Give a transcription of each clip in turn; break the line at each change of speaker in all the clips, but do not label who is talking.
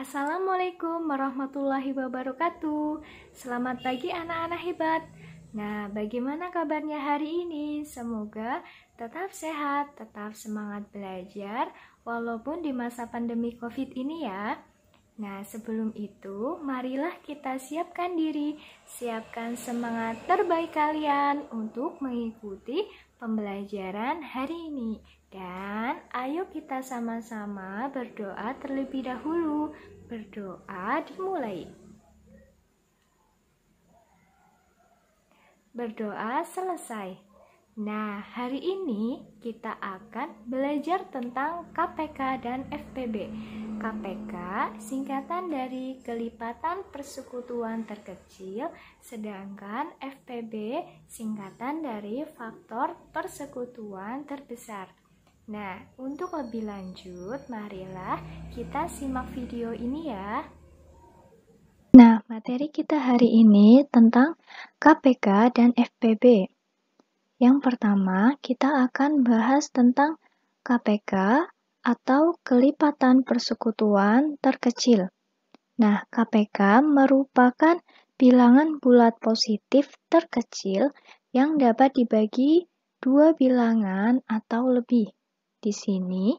Assalamualaikum warahmatullahi wabarakatuh. Selamat pagi anak-anak hebat. Nah, bagaimana kabarnya hari ini? Semoga tetap sehat, tetap semangat belajar walaupun di masa pandemi COVID ini ya. Nah, sebelum itu, marilah kita siapkan diri, siapkan semangat terbaik kalian untuk mengikuti pembelajaran hari ini. Dan ayo kita sama-sama berdoa terlebih dahulu. Berdoa dimulai. Berdoa selesai. Nah, hari ini kita akan belajar tentang KPK dan FPB. KPK singkatan dari kelipatan persekutuan terkecil, sedangkan FPB singkatan dari faktor persekutuan terbesar. Nah, untuk lebih lanjut, marilah kita simak video ini ya. Nah, materi kita hari ini tentang KPK dan FPB. Yang pertama, kita akan bahas tentang KPK atau kelipatan persekutuan terkecil. Nah, KPK merupakan bilangan bulat positif terkecil yang dapat dibagi dua bilangan atau lebih. Di sini,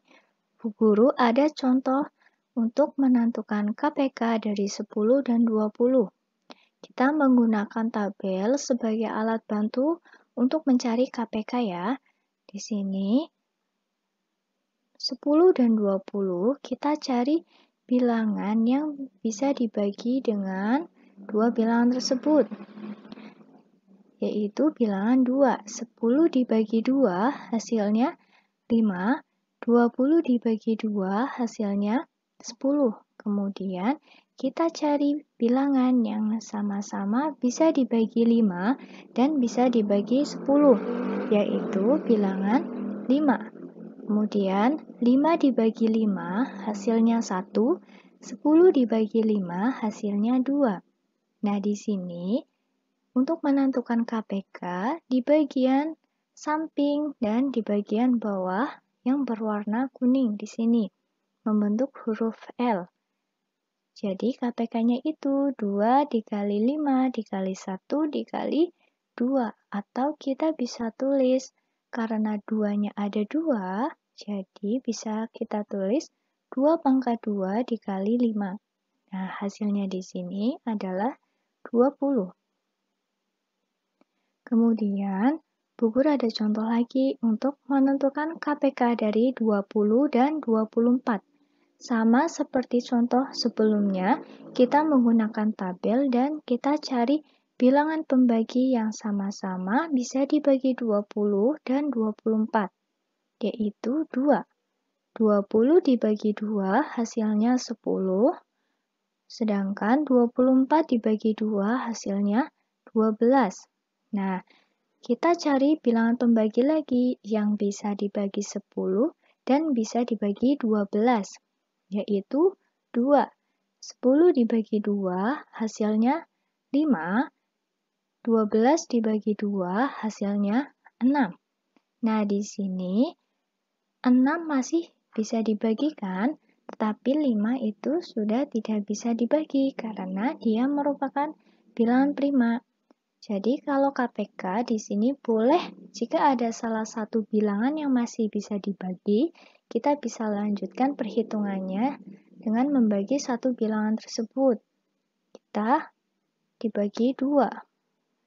Bu Guru ada contoh untuk menentukan KPK dari 10 dan 20. Kita menggunakan tabel sebagai alat bantu untuk mencari KPK ya. Di sini 10 dan 20 kita cari bilangan yang bisa dibagi dengan dua bilangan tersebut, yaitu bilangan 2. 10 dibagi 2 hasilnya 5, 20 dibagi 2 hasilnya 10. Kemudian kita cari bilangan yang sama-sama bisa dibagi 5 dan bisa dibagi 10, yaitu bilangan 5. Kemudian 5 dibagi 5 hasilnya 1, 10 dibagi 5 hasilnya 2. Nah, di sini untuk menentukan KPK di bagian samping dan di bagian bawah yang berwarna kuning di sini membentuk huruf L. Jadi KPK-nya itu 2 dikali 5 dikali 1 dikali 2. Atau kita bisa tulis, karena 2-nya ada 2, jadi bisa kita tulis 2 pangkat 2 dikali 5. Nah, hasilnya di sini adalah 20. Kemudian, Bu Guru ada contoh lagi untuk menentukan KPK dari 20 dan 24. Sama seperti contoh sebelumnya, kita menggunakan tabel dan kita cari bilangan pembagi yang sama-sama bisa dibagi 20 dan 24, yaitu 2. 20 dibagi 2 hasilnya 10, sedangkan 24 dibagi 2 hasilnya 12. Nah, kita cari bilangan pembagi lagi yang bisa dibagi 10 dan bisa dibagi 12. Yaitu 2. 10 dibagi 2 hasilnya 5, 12 dibagi 2 hasilnya 6. Nah, di sini 6 masih bisa dibagikan, tetapi 5 itu sudah tidak bisa dibagi karena dia merupakan bilangan prima. Jadi kalau KPK di sini boleh jika ada salah satu bilangan yang masih bisa dibagi, kita bisa lanjutkan perhitungannya dengan membagi satu bilangan tersebut. Kita dibagi 2.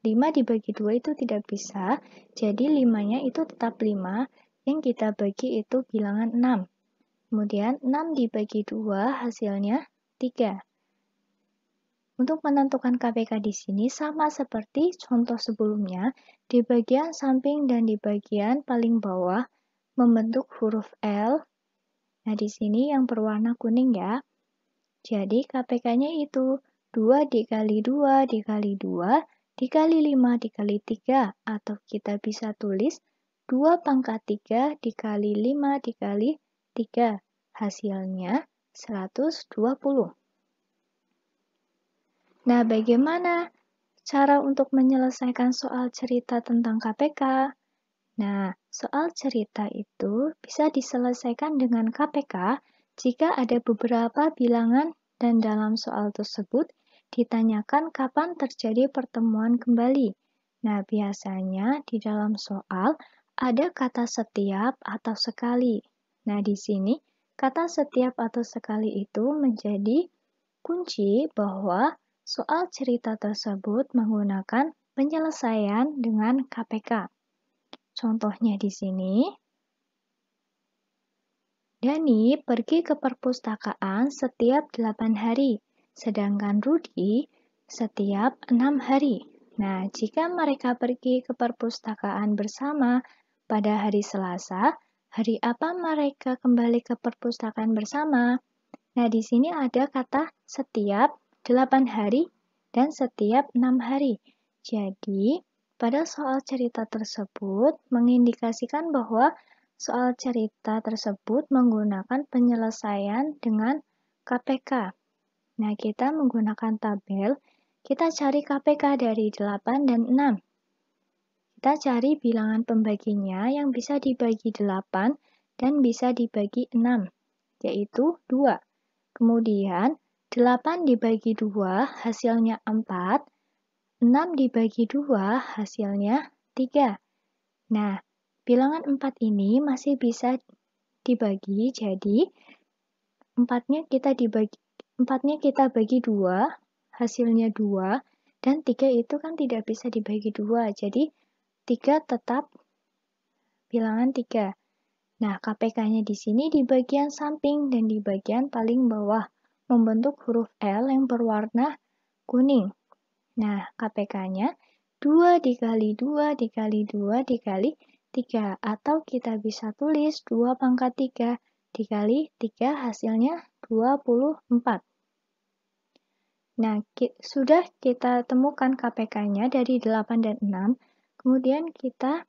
5 dibagi 2 itu tidak bisa, jadi 5-nya itu tetap 5, yang kita bagi itu bilangan 6. Kemudian 6 dibagi 2 hasilnya 3. Untuk menentukan KPK di sini sama seperti contoh sebelumnya, di bagian samping dan di bagian paling bawah membentuk huruf L. Nah, di sini yang berwarna kuning ya. Jadi KPK-nya itu 2 dikali 2 dikali 2 dikali 5 dikali 3, atau kita bisa tulis 2 pangkat 3 dikali 5 dikali 3. Hasilnya 120. Nah, bagaimana cara untuk menyelesaikan soal cerita tentang KPK? Nah, soal cerita itu bisa diselesaikan dengan KPK jika ada beberapa bilangan Dan dalam soal tersebut ditanyakan kapan terjadi pertemuan kembali. Nah, biasanya di dalam soal ada kata setiap atau sekali. Nah, di sini kata setiap atau sekali itu menjadi kunci bahwa soal cerita tersebut menggunakan penyelesaian dengan KPK. Contohnya di sini, Dani pergi ke perpustakaan setiap 8 hari, sedangkan Rudi setiap 6 hari. Nah, jika mereka pergi ke perpustakaan bersama pada hari Selasa, hari apa mereka kembali ke perpustakaan bersama? Nah, di sini ada kata setiap 8 hari dan setiap 6 hari. Jadi, pada soal cerita tersebut mengindikasikan bahwa soal cerita tersebut menggunakan penyelesaian dengan KPK. Nah, kita menggunakan tabel, kita cari KPK dari 8 dan 6. Kita cari bilangan pembaginya yang bisa dibagi 8 dan bisa dibagi 6, yaitu 2. Kemudian, 8 dibagi 2 hasilnya 4, 6 dibagi 2 hasilnya 3. Nah, bilangan 4 ini masih bisa dibagi, jadi 4-nya kita bagi 2, hasilnya 2, dan 3 itu kan tidak bisa dibagi 2, jadi 3 tetap bilangan 3. Nah, KPK-nya di sini di bagian samping dan di bagian paling bawah, membentuk huruf L yang berwarna kuning. Nah, KPK-nya 2 dikali 2 dikali 2 dikali 3, atau kita bisa tulis 2 pangkat 3 dikali 3 hasilnya 24. Nah, sudah kita temukan KPK-nya dari 8 dan 6, kemudian kita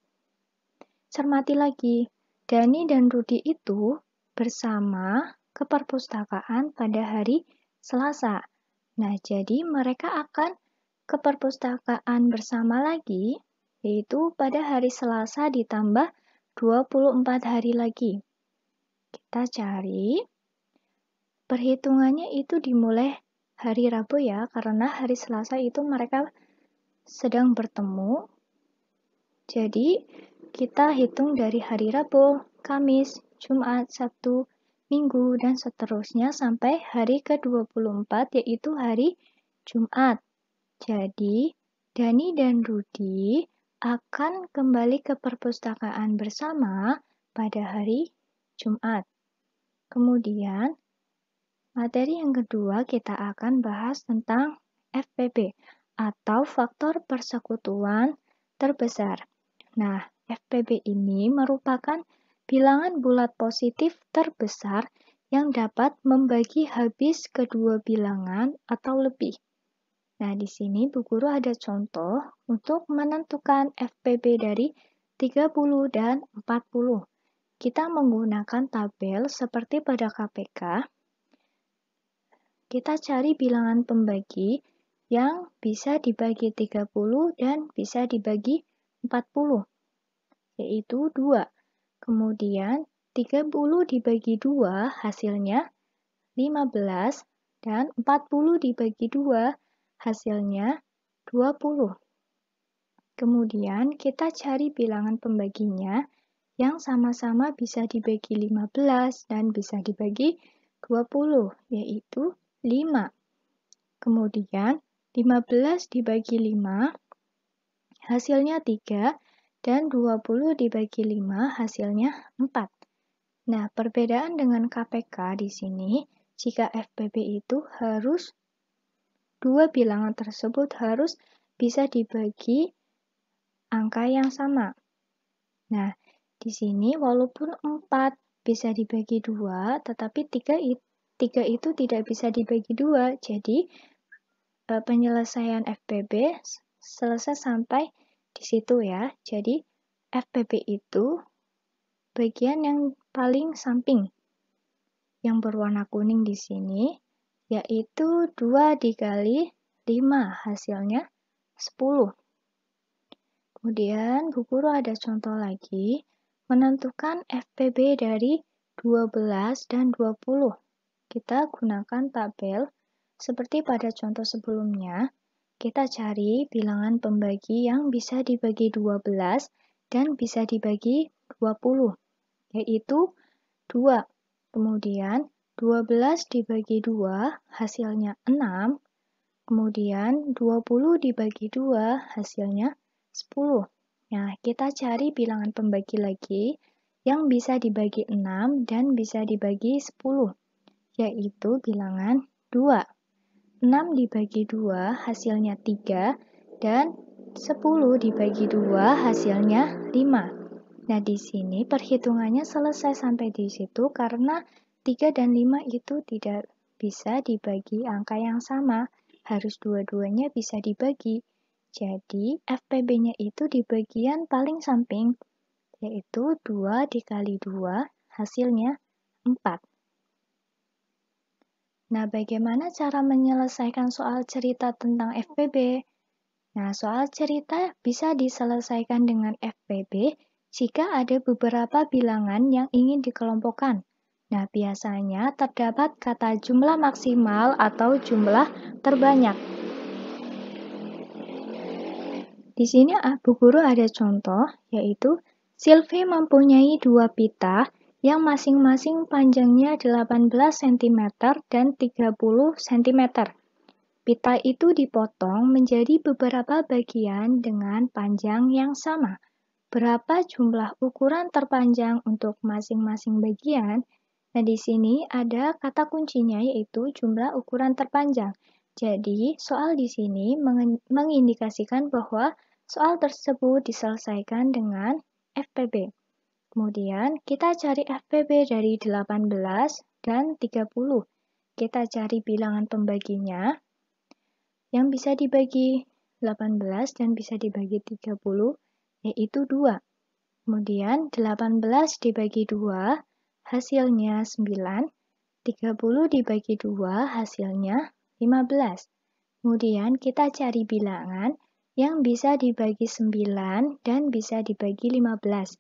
cermati lagi. Dani dan Rudi itu bersama ke perpustakaan pada hari Selasa. Nah, jadi mereka akan ke perpustakaan bersama lagi, yaitu pada hari Selasa ditambah 24 hari lagi. Kita cari, perhitungannya itu dimulai hari Rabu ya, karena hari Selasa itu mereka sedang bertemu. Jadi, kita hitung dari hari Rabu, Kamis, Jumat, Sabtu, Minggu, dan seterusnya sampai hari ke-24 yaitu hari Jumat. Jadi, Dani dan Rudi akan kembali ke perpustakaan bersama pada hari Jumat. Kemudian, materi yang kedua kita akan bahas tentang FPB atau faktor persekutuan terbesar. Nah, FPB ini merupakan bilangan bulat positif terbesar yang dapat membagi habis kedua bilangan atau lebih. Nah, di sini Bu Guru ada contoh untuk menentukan FPB dari 30 dan 40. Kita menggunakan tabel seperti pada KPK. Kita cari bilangan pembagi yang bisa dibagi 30 dan bisa dibagi 40. Yaitu 2. Kemudian 30 dibagi 2 hasilnya 15 dan 40 dibagi 2 hasilnya 20. Kemudian kita cari bilangan pembaginya yang sama-sama bisa dibagi 15 dan bisa dibagi 20, yaitu 5. Kemudian 15 dibagi 5 hasilnya 3 dan 20 dibagi 5 hasilnya 4. Nah, perbedaan dengan KPK di sini, jika FPB itu harus dua bilangan tersebut harus bisa dibagi angka yang sama. Nah, di sini walaupun 4 bisa dibagi 2, tetapi 3 itu tidak bisa dibagi 2. Jadi, penyelesaian FPB selesai sampai di situ ya. Jadi, FPB itu bagian yang paling samping yang berwarna kuning di sini, yaitu 2 dikali 5, hasilnya 10. Kemudian, Bu Guru ada contoh lagi, menentukan FPB dari 12 dan 20. kita gunakan tabel. Seperti pada contoh sebelumnya, kita cari bilangan pembagi yang bisa dibagi 12 dan bisa dibagi 20, yaitu 2. Kemudian 12 dibagi 2 hasilnya 6. Kemudian 20 dibagi 2 hasilnya 10. Nah, kita cari bilangan pembagi lagi yang bisa dibagi 6 dan bisa dibagi 10, yaitu bilangan 2. 6 dibagi 2 hasilnya 3 dan 10 dibagi 2 hasilnya 5. Nah, di sini perhitungannya selesai sampai di situ karena 3 dan 5 itu tidak bisa dibagi angka yang sama. Harus dua-duanya bisa dibagi. Jadi, FPB-nya itu di bagian paling samping, yaitu 2 dikali 2, hasilnya 4. Nah, bagaimana cara menyelesaikan soal cerita tentang FPB? Nah, soal cerita bisa diselesaikan dengan FPB jika ada beberapa bilangan yang ingin dikelompokkan. Nah, biasanya terdapat kata jumlah maksimal atau jumlah terbanyak. Di sini Bu Guru ada contoh, yaitu Sylvie mempunyai 2 pita yang masing-masing panjangnya 18 cm dan 30 cm. Pita itu dipotong menjadi beberapa bagian dengan panjang yang sama. Berapa jumlah ukuran terpanjang untuk masing-masing bagian? Nah, di sini ada kata kuncinya yaitu jumlah ukuran terpanjang. Jadi, soal di sini mengindikasikan bahwa soal tersebut diselesaikan dengan FPB. Kemudian, kita cari FPB dari 18 dan 30. Kita cari bilangan pembaginya yang bisa dibagi 18 dan bisa dibagi 30, yaitu 2. Kemudian 18 dibagi 2, hasilnya 9. 30 dibagi 2, hasilnya 15. Kemudian kita cari bilangan yang bisa dibagi 9 dan bisa dibagi 15,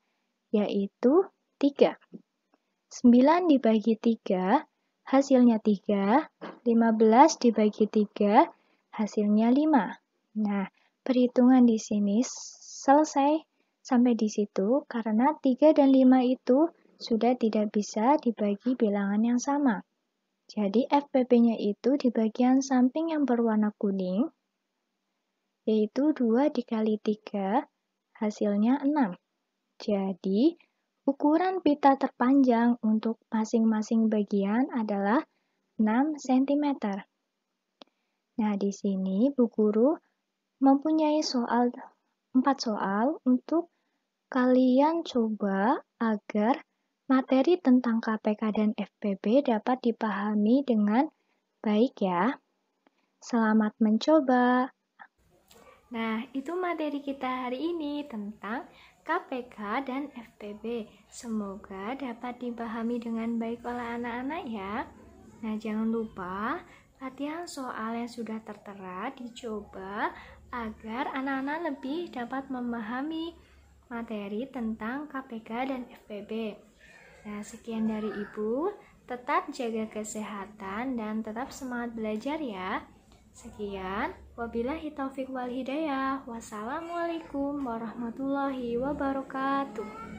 yaitu 3. 9 dibagi 3, hasilnya 3. 15 dibagi 3, hasilnya 5. Nah, perhitungan di sini selesai sampai di situ karena 3 dan 5 itu sudah tidak bisa dibagi bilangan yang sama. Jadi FPB-nya itu di bagian samping yang berwarna kuning, yaitu 2 dikali 3, hasilnya 6. Jadi, ukuran pita terpanjang untuk masing-masing bagian adalah 6 cm. Nah, di sini Bu Guru mempunyai 4 soal untuk kalian coba agar materi tentang KPK dan FPB dapat dipahami dengan baik ya. Selamat mencoba. Nah, itu materi kita hari ini tentang KPK dan FPB. Semoga dapat dipahami dengan baik oleh anak-anak ya. Nah, jangan lupa latihan soal yang sudah tertera dicoba agar anak-anak lebih dapat memahami materi tentang KPK dan FPB. Nah, sekian dari Ibu. Tetap jaga kesehatan dan tetap semangat belajar ya. Sekian, wabillahi taufik wal hidayah. Wassalamualaikum warahmatullahi wabarakatuh.